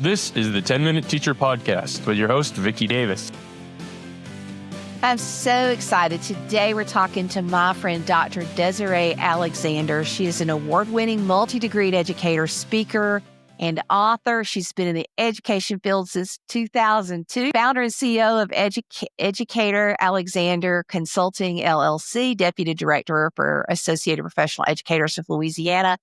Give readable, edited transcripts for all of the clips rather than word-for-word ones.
This is the 10-Minute Teacher Podcast with your host, Vicki Davis. I'm so excited. Today we're talking to my friend, Dr. Desiree Alexander. She is an award-winning multi-degreed educator, speaker, and author. She's been in the education field since 2002. Founder and CEO of Educator Alexander Consulting, LLC, Deputy Director for Associated Professional Educators of Louisiana.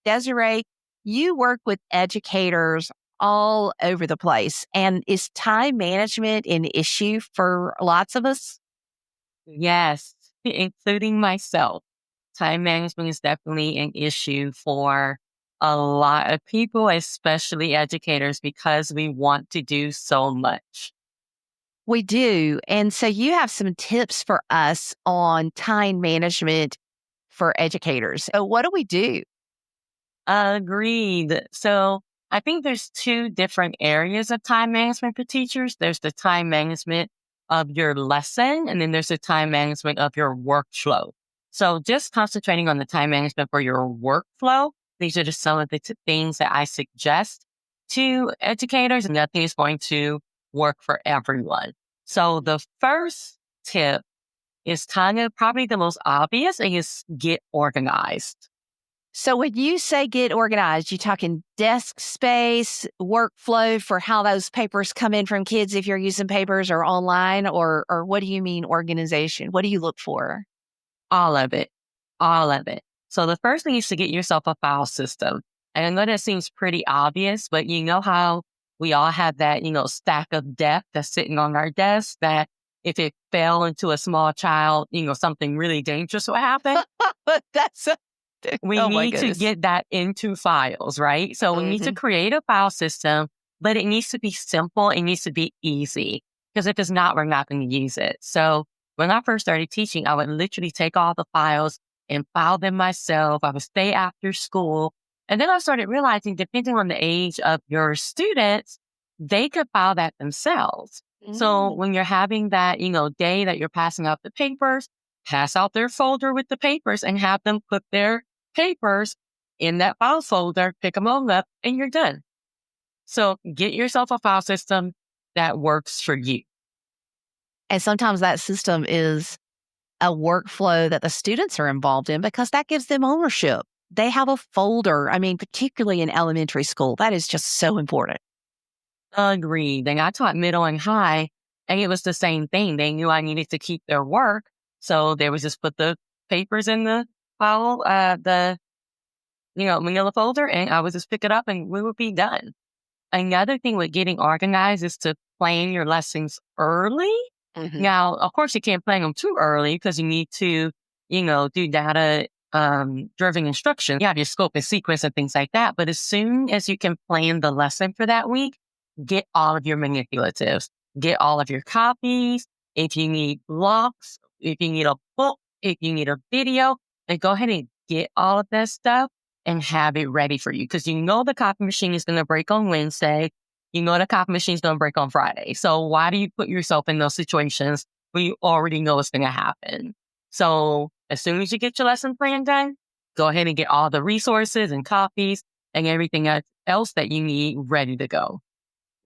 Desiree, you work with educators all over the place. And is time management an issue for lots of us? Yes, including myself. Time management is definitely an issue for a lot of people, especially educators, because we want to do so much. We do. And so you have some tips for us on time management for educators. So what do we do? Agreed. So I think there's two different areas of time management for teachers. There's the time management of your lesson, and then there's the time management of your workflow. So just concentrating on the time management for your workflow, these are just some of the things that I suggest to educators, and nothing is going to work for everyone. So the first tip is kind of probably the most obvious, and is get organized. So when you say get organized, you talking desk space, workflow for how those papers come in from kids if you're using papers or online, or what do you mean organization? What do you look for? All of it. All of it. So the first thing is to get yourself a file system. And I know that seems pretty obvious, but you know how we all have that, stack of death that's sitting on our desk that if it fell into a small child, something really dangerous will happen. We need to get that into files, right? So we need to create a file system, but it needs to be simple. It needs to be easy, because if it's not, we're not going to use it. So when I first started teaching, I would literally take all the files and file them myself. I would stay after school. And then I started realizing, depending on the age of your students, they could file that themselves. So when you're having that, day that you're passing out the papers, pass out their folder with the papers and have them put their papers in that file folder, pick them all up, and you're done. So get yourself a file system that works for you. And sometimes that system is a workflow that the students are involved in because that gives them ownership. They have a folder. I mean, particularly in elementary school, that is just so important. Agreed. And I taught middle and high, and it was the same thing. They knew I needed to keep their work. So they would just put the papers in the file, manila folder, and I would just pick it up and we would be done. Another thing with getting organized is to plan your lessons early. Now, of course, you can't plan them too early because you need to, do data driven instruction. You have your scope and sequence and things like that. But as soon as you can plan the lesson for that week, get all of your manipulatives, get all of your copies. If you need blocks, if you need a book, if you need a video, then go ahead and get all of that stuff and have it ready for you. Because the copy machine is going to break on Wednesday. The copy machine is going to break on Friday. So why do you put yourself in those situations where you already know it's going to happen? So as soon as you get your lesson plan done, go ahead and get all the resources and copies and everything else that you need ready to go.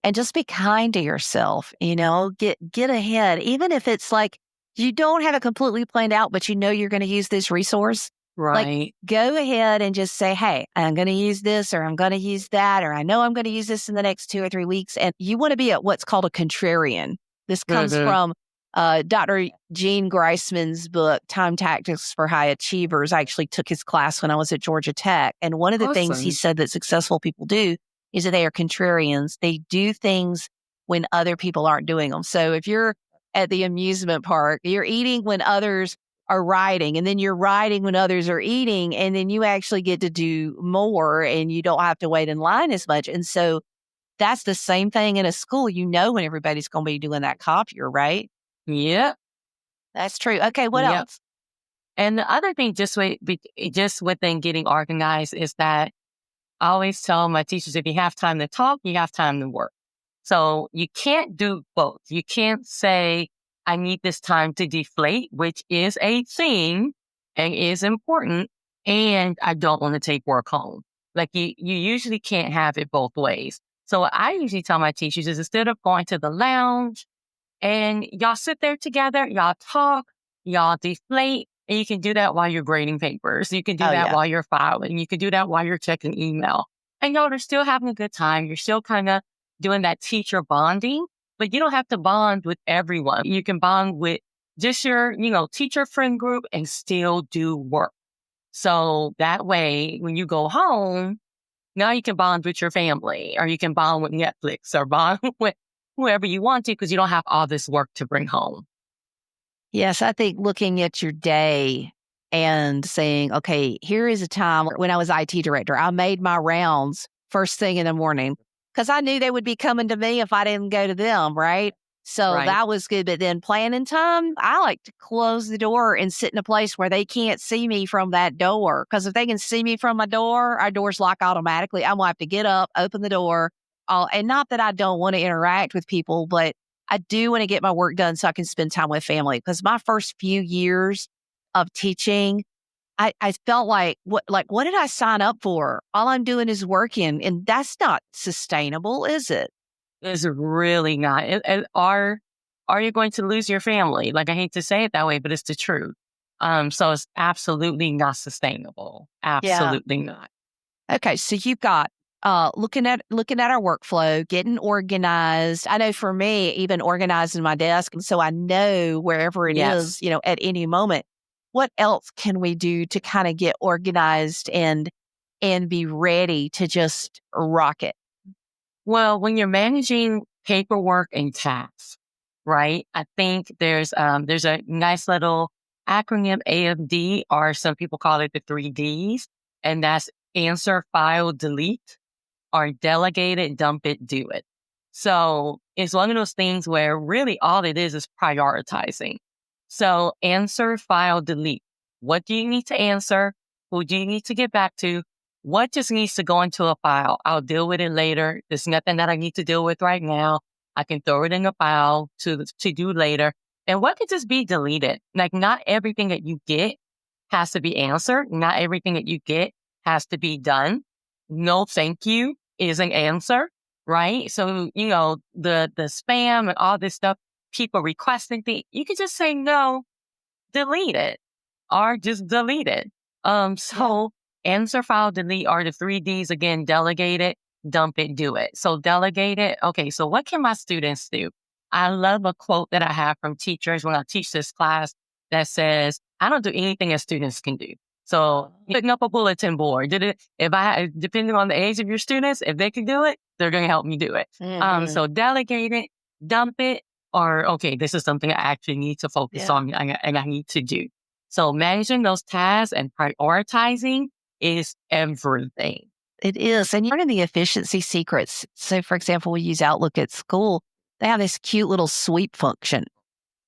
And just be kind to yourself, get ahead. Even if it's like you don't have it completely planned out, but you're going to use this resource. Right. Like, go ahead and just say, hey, I'm going to use this, or I'm going to use that, or I know I'm going to use this in the next 2 or 3 weeks. And you want to be what's called a contrarian. This comes from Dr. Gene Greisman's book, Time Tactics for High Achievers. I actually took his class when I was at Georgia Tech. And one of the things he said that successful people do is that they are contrarians. They do things when other people aren't doing them. So if you're at the amusement park, you're eating when others are riding, and then you're riding when others are eating, and then you actually get to do more and you don't have to wait in line as much. And so that's the same thing in a school, when everybody's going to be doing that copier, right? Yep. That's true. Okay, what else? And the other thing, just within getting organized, is that I always tell my teachers, if you have time to talk, you have time to work. So you can't do both. You can't say, I need this time to deflate, which is a thing and is important, and I don't want to take work home. Like you usually can't have it both ways. So what I usually tell my teachers is instead of going to the lounge and y'all sit there together, y'all talk, y'all deflate, and you can do that while you're grading papers. You can do that while you're filing. You can do that while you're checking email. And y'all are still having a good time. You're still kind of doing that teacher bonding, but you don't have to bond with everyone. You can bond with just your, teacher friend group and still do work. So that way, when you go home, now you can bond with your family, or you can bond with Netflix, or bond with whoever you want to, because you don't have all this work to bring home. Yes, I think looking at your day and saying, okay, here is a time when I was IT director, I made my rounds first thing in the morning because I knew they would be coming to me if I didn't go to them, right? So that was good. But then planning time, I like to close the door and sit in a place where they can't see me from that door. Because if they can see me from my door, our doors lock automatically. I'm going to have to get up, open the door. And not that I don't want to interact with people, but I do want to get my work done so I can spend time with family. Because my first few years of teaching, I felt like what did I sign up for? All I'm doing is working, and that's not sustainable, is it? It's really not. Are you going to lose your family? Like, I hate to say it that way, but it's the truth. So it's absolutely not sustainable. Absolutely not. Okay, so you've got looking at our workflow, getting organized. I know for me, even organizing my desk, and so I know wherever it is, at any moment. What else can we do to kind of get organized and be ready to just rock it? Well, when you're managing paperwork and tasks, right? I think there's a nice little acronym, AFD, or some people call it the 3Ds, and that's answer, file, delete, or delegate it, dump it, do it. So it's one of those things where really all it is prioritizing. So answer, file, delete. What do you need to answer? Who do you need to get back to? What just needs to go into a file? I'll deal with it later. There's nothing that I need to deal with right now. I can throw it in a file to do later. And what could just be deleted? Like, not everything that you get has to be answered. Not everything that you get has to be done. No, thank you is an answer, right? So, the spam and all this stuff, people requesting things, you can just say no, delete it, or just delete it. So answer, file, delete are the 3Ds again: delegate it, dump it, do it. So delegate it. Okay, so what can my students do? I love a quote that I have from teachers when I teach this class that says, I don't do anything that students can do. So putting up a bulletin board, depending on the age of your students, if they can do it, they're going to help me do it. So delegate it, dump it, or, okay, this is something I actually need to focus on and I need to do. So managing those tasks and prioritizing is everything. It is. And you're in the efficiency secrets. So, for example, we use Outlook at school. They have this cute little sweep function.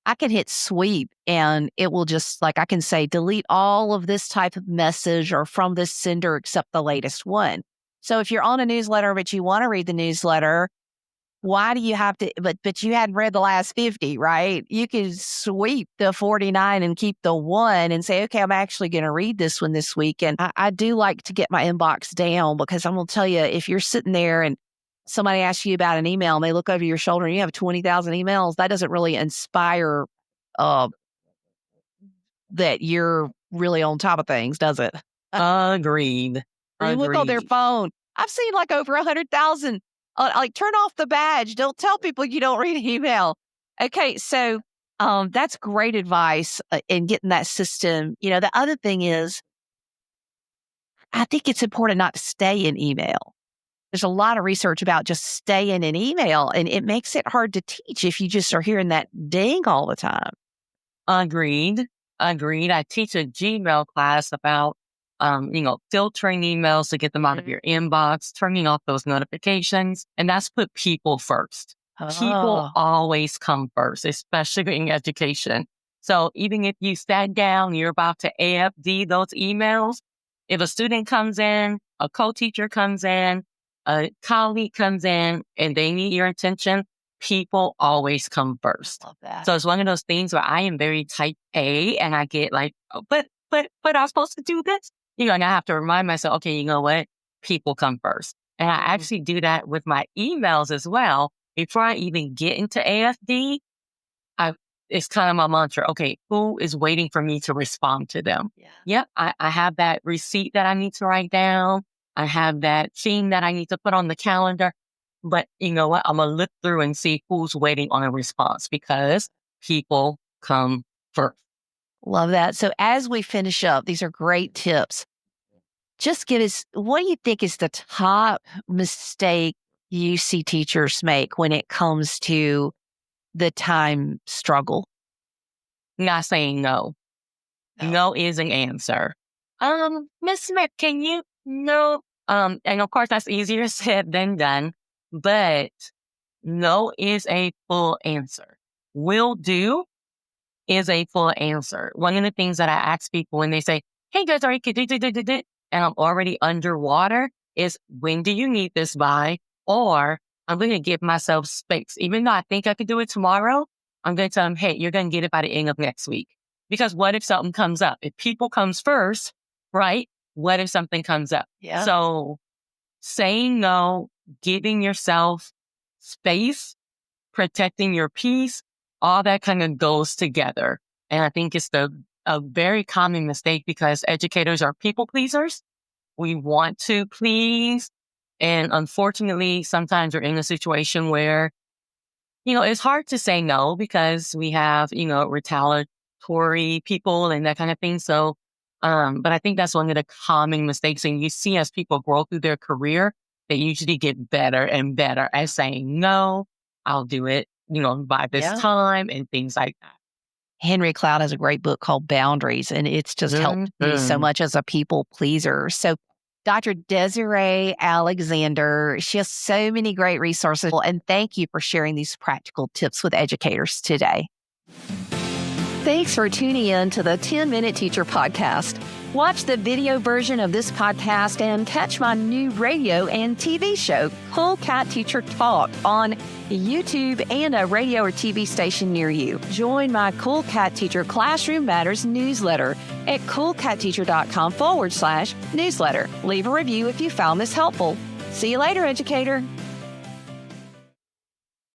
I can hit sweep and it will just, I can say, delete all of this type of message or from this sender except the latest one. So if you're on a newsletter, but you want to read the newsletter, why do you have to, but you hadn't read the last 50, right? You can sweep the 49 and keep the one and say, okay, I'm actually going to read this one this week. And I do like to get my inbox down, because I'm going to tell you, if you're sitting there and somebody asks you about an email and they look over your shoulder and you have 20,000 emails, that doesn't really inspire that you're really on top of things, does it? Agreed. They look on their phone. I've seen over 100,000. Turn off the badge. Don't tell people you don't read email. Okay, so that's great advice in getting that system. The other thing is, I think it's important not to stay in email. There's a lot of research about just staying in email, and it makes it hard to teach if you just are hearing that ding all the time. Agreed. I teach a Gmail class about, filtering emails to get them out of your inbox, turning off those notifications. And that's put people first. People always come first, especially in education. So even if you sat down, you're about to AFD those emails, if a student comes in, a co-teacher comes in, a colleague comes in, and they need your attention, people always come first. I love that. So it's one of those things where I am very type A, and I get but I'm supposed to do this? And I have to remind myself, okay, you know what? People come first. And I actually do that with my emails as well. Before I even get into AFD, it's kind of my mantra. Okay, who is waiting for me to respond to them? Yeah. Yep, I have that receipt that I need to write down. I have that thing that I need to put on the calendar. But you know what? I'm going to look through and see who's waiting on a response because people come first. Love that. So as we finish up, these are great tips. Just give us, what do you think is the top mistake you see teachers make when it comes to the time struggle? Not saying no. No is an answer. Miss Smith, can you? No. And of course that's easier said than done, but no is a full answer. Will do is a full answer. One of the things that I ask people when they say, hey, Desiree, and I'm already underwater is, when do you need this by? Or I'm going to give myself space. Even though I think I could do it tomorrow, I'm going to tell them, hey, you're going to get it by the end of next week. Because what if something comes up? If people comes first, right? What if something comes up? Yeah. So saying no, giving yourself space, protecting your peace, all that kind of goes together. And I think it's a very common mistake because educators are people pleasers. We want to please. And unfortunately, sometimes we're in a situation where, it's hard to say no because we have, retaliatory people and that kind of thing. So, but I think that's one of the common mistakes. And you see as people grow through their career, they usually get better and better at saying, no, I'll do it, by this time and things like that. Henry Cloud has a great book called Boundaries, and it's just helped me so much as a people pleaser. So Dr. Desiree Alexander, she has so many great resources, and thank you for sharing these practical tips with educators today. Thanks for tuning in to the 10-Minute Teacher Podcast. Watch the video version of this podcast and catch my new radio and TV show, Cool Cat Teacher Talk, on YouTube and a radio or TV station near you. Join my Cool Cat Teacher Classroom Matters newsletter at coolcatteacher.com/newsletter. Leave a review if you found this helpful. See you later, educator.